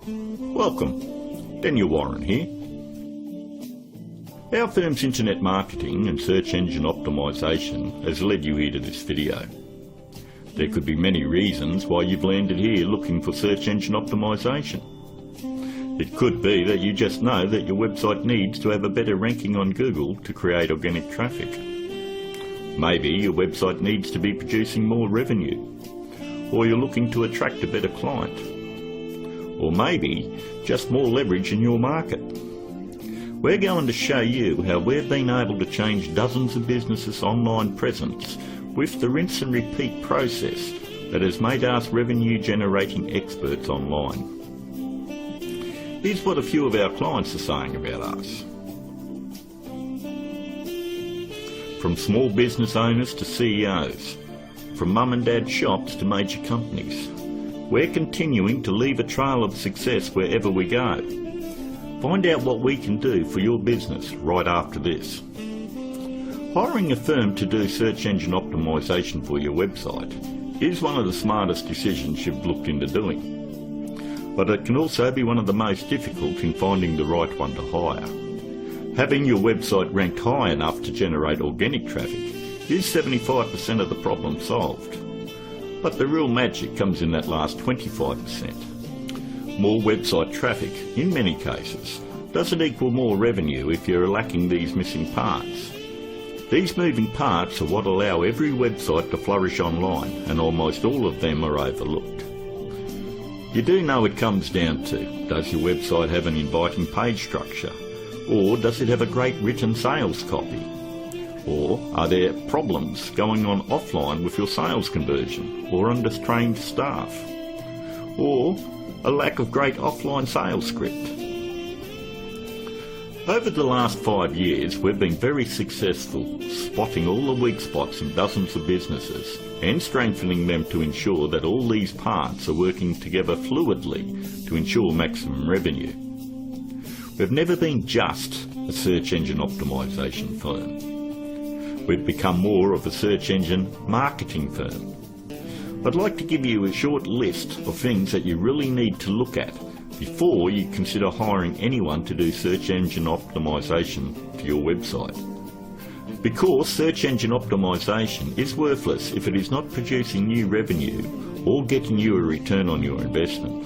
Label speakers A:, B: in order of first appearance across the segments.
A: Welcome, Daniel Warren here. Our firm's internet marketing and search engine optimisation has led you here to this video. There could be many reasons why you've landed here looking for search engine optimisation. It could be that you just know that your website needs to have a better ranking on Google to create organic traffic. Maybe your website needs to be producing more revenue, or you're looking to attract a better client. Or maybe just more leverage in your market. We're going to show you how we've been able to change dozens of businesses' online presence with the rinse and repeat process that has made us revenue generating experts online. Here's what a few of our clients are saying about us. From small business owners to CEOs, from mum and dad shops to major companies, we're continuing to leave a trail of success wherever we go. Find out what we can do for your business right after this. Hiring a firm to do search engine optimisation for your website is one of the smartest decisions you've looked into doing. But it can also be one of the most difficult in finding the right one to hire. Having your website ranked high enough to generate organic traffic is 75% of the problem solved. But the real magic comes in that last 25%. More website traffic, in many cases, doesn't equal more revenue if you're lacking these missing parts. These moving parts are what allow every website to flourish online, and almost all of them are overlooked. You do know it comes down to, does your website have an inviting page structure? Or does it have a great written sales copy? Or are there problems going on offline with your sales conversion or undertrained staff? Or a lack of great offline sales script? Over the last 5 years, we've been very successful spotting all the weak spots in dozens of businesses and strengthening them to ensure that all these parts are working together fluidly to ensure maximum revenue. We've never been just a search engine optimisation firm. We've become more of a search engine marketing firm. I'd like to give you a short list of things that you really need to look at before you consider hiring anyone to do search engine optimisation for your website. Because search engine optimisation is worthless if it is not producing new revenue or getting you a return on your investment.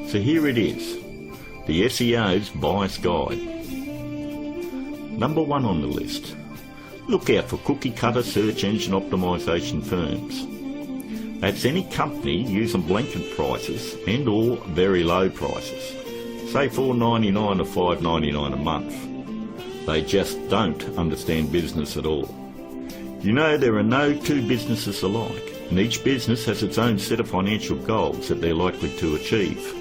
A: So here it is, the SEO's Bias Guide. Number 1 on the list. Look out for cookie-cutter search engine optimisation firms. That's any company using blanket prices and or very low prices, say $4.99 or $5.99 a month. They just don't understand business at all. You know, there are no two businesses alike, and each business has its own set of financial goals that they're likely to achieve.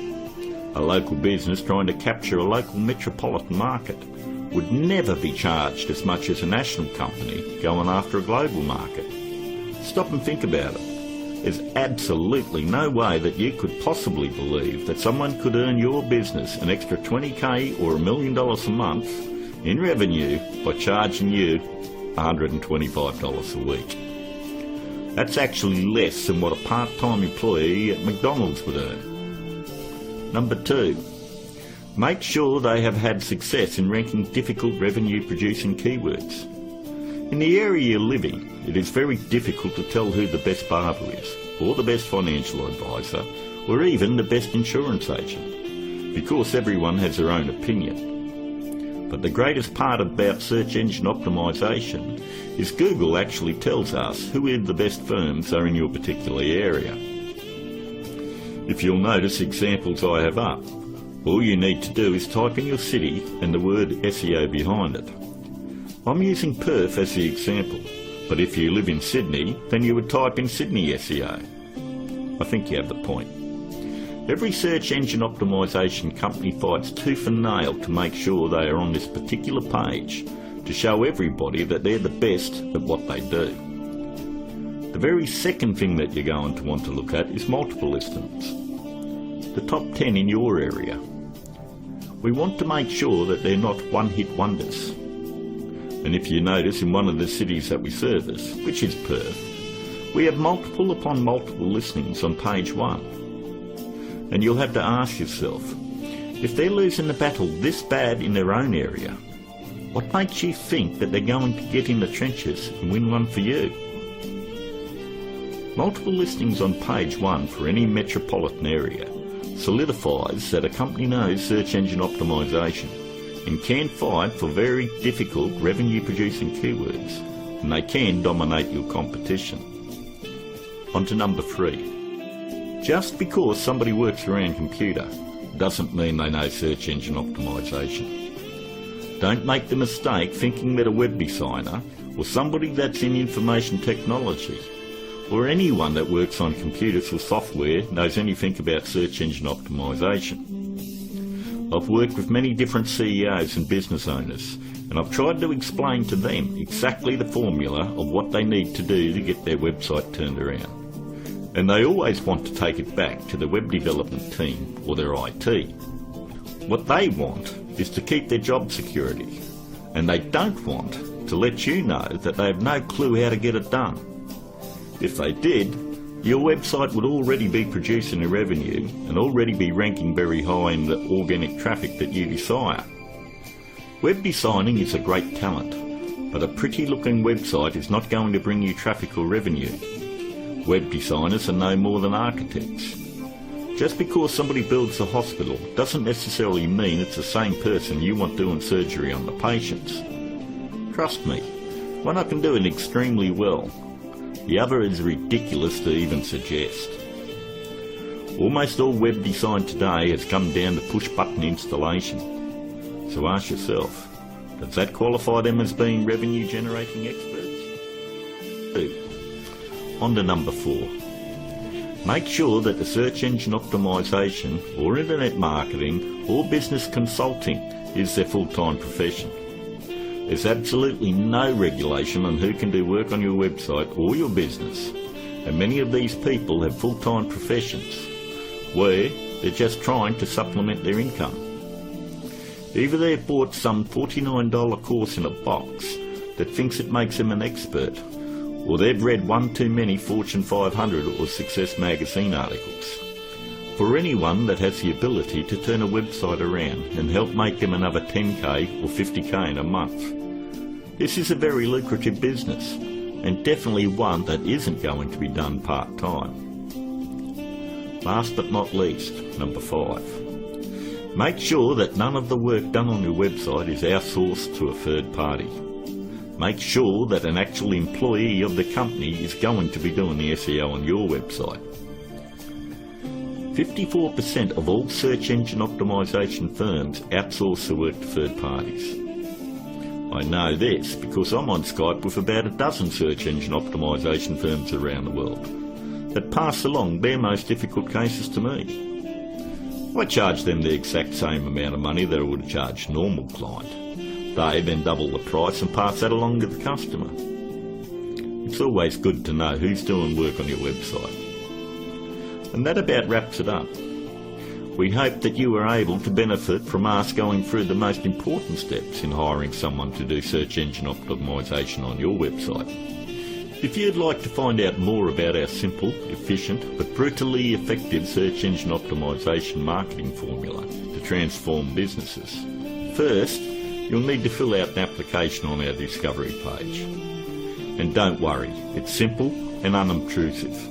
A: A local business trying to capture a local metropolitan market would never be charged as much as a national company going after a global market. Stop and think about it. There's absolutely no way that you could possibly believe that someone could earn your business an extra $20,000 or $1 million a month in revenue by charging you $125 a week. That's actually less than what a part-time employee at McDonald's would earn. Number 2. Make sure they have had success in ranking difficult revenue-producing keywords. In the area you're living, it is very difficult to tell who the best barber is, or the best financial advisor, or even the best insurance agent, because everyone has their own opinion. But the greatest part about search engine optimisation is Google actually tells us who the best firms are in your particular area. If you'll notice examples I have up, all you need to do is type in your city and the word SEO behind it. I'm using Perth as the example, but if you live in Sydney, then you would type in Sydney SEO. I think you have the point. Every search engine optimisation company fights tooth and nail to make sure they are on this particular page to show everybody that they're the best at what they do. The very second thing that you're going to want to look at is multiple listings. The top 10 in your area. We want to make sure that they're not one-hit wonders. And if you notice, in one of the cities that we service, which is Perth, we have multiple upon multiple listings on page 1. And you'll have to ask yourself, if they're losing the battle this bad in their own area, what makes you think that they're going to get in the trenches and win one for you? Multiple listings on page 1 for any metropolitan area solidifies that a company knows search engine optimization and can fight for very difficult revenue producing keywords, and they can dominate your competition. On to number 3. Just because somebody works around computer doesn't mean they know search engine optimization. Don't make the mistake thinking that a web designer or somebody that's in information technology or anyone that works on computers or software knows anything about search engine optimization. I've worked with many different CEOs and business owners, and I've tried to explain to them exactly the formula of what they need to do to get their website turned around. And they always want to take it back to the web development team or their IT. What they want is to keep their job security, and they don't want to let you know that they have no clue how to get it done. If they did, your website would already be producing a revenue and already be ranking very high in the organic traffic that you desire. Web designing is a great talent, but a pretty looking website is not going to bring you traffic or revenue. Web designers are no more than architects. Just because somebody builds a hospital doesn't necessarily mean it's the same person you want doing surgery on the patients. Trust me, one I can do it extremely well. The other is ridiculous to even suggest. Almost all web design today has come down to push-button installation. So ask yourself, does that qualify them as being revenue-generating experts? 2. On to number 4. Make sure that the search engine optimization or internet marketing or business consulting is their full-time profession. There's absolutely no regulation on who can do work on your website or your business, and many of these people have full-time professions where they're just trying to supplement their income. Either they've bought some $49 course in a box that thinks it makes them an expert, or they've read one too many Fortune 500 or Success magazine articles. For anyone that has the ability to turn a website around and help make them another 10k or 50k in a month, this is a very lucrative business, and definitely one that isn't going to be done part-time. Last but not least, number 5. Make sure that none of the work done on your website is outsourced to a third party. Make sure that an actual employee of the company is going to be doing the SEO on your website. 54% of all search engine optimization firms outsource the work to third parties. I know this because I'm on Skype with about a dozen search engine optimization firms around the world that pass along their most difficult cases to me. I charge them the exact same amount of money that I would charge a normal client. They then double the price and pass that along to the customer. It's always good to know who's doing work on your website. And that about wraps it up. We hope that you were able to benefit from us going through the most important steps in hiring someone to do search engine optimization on your website. If you'd like to find out more about our simple, efficient but brutally effective search engine optimization marketing formula to transform businesses, first you'll need to fill out an application on our discovery page. And don't worry, it's simple and unobtrusive.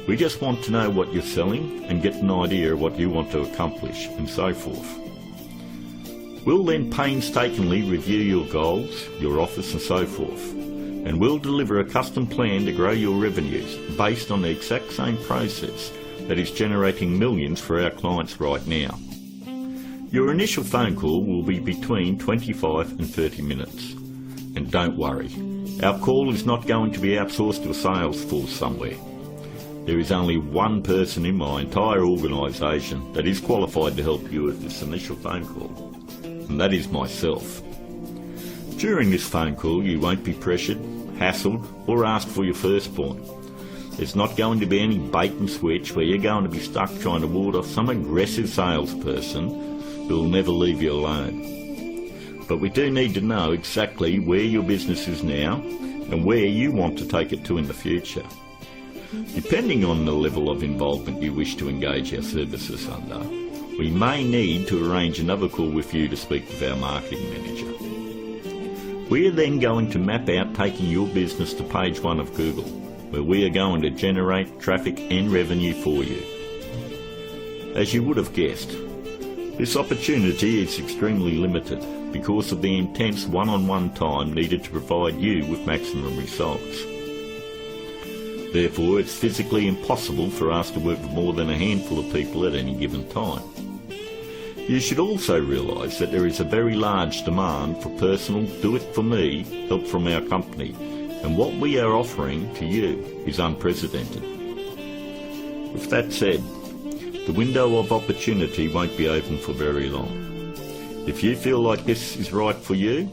A: We just want to know what you're selling and get an idea of what you want to accomplish and so forth. We'll then painstakingly review your goals, your offers and so forth, and we'll deliver a custom plan to grow your revenues based on the exact same process that is generating millions for our clients right now. Your initial phone call will be between 25 and 30 minutes. And don't worry, our call is not going to be outsourced to a sales force somewhere. There is only one person in my entire organisation that is qualified to help you with this initial phone call, and that is myself. During this phone call you won't be pressured, hassled or asked for your firstborn. There's not going to be any bait and switch where you're going to be stuck trying to ward off some aggressive salesperson who will never leave you alone. But we do need to know exactly where your business is now and where you want to take it to in the future. Depending on the level of involvement you wish to engage our services under, we may need to arrange another call with you to speak with our marketing manager. We are then going to map out taking your business to page 1 of Google, where we are going to generate traffic and revenue for you. As you would have guessed, this opportunity is extremely limited because of the intense one-on-one time needed to provide you with maximum results. Therefore, it's physically impossible for us to work with more than a handful of people at any given time. You should also realise that there is a very large demand for personal do-it-for-me help from our company, and what we are offering to you is unprecedented. With that said, the window of opportunity won't be open for very long. If you feel like this is right for you,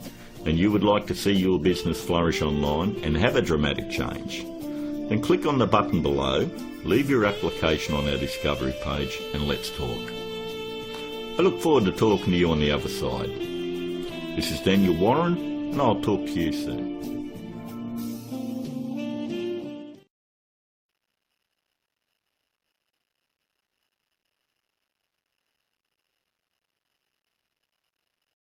A: and you would like to see your business flourish online and have a dramatic change, then click on the button below, leave your application on our discovery page, and let's talk. I look forward to talking to you on the other side. This is Daniel Warren, and I'll talk to you soon.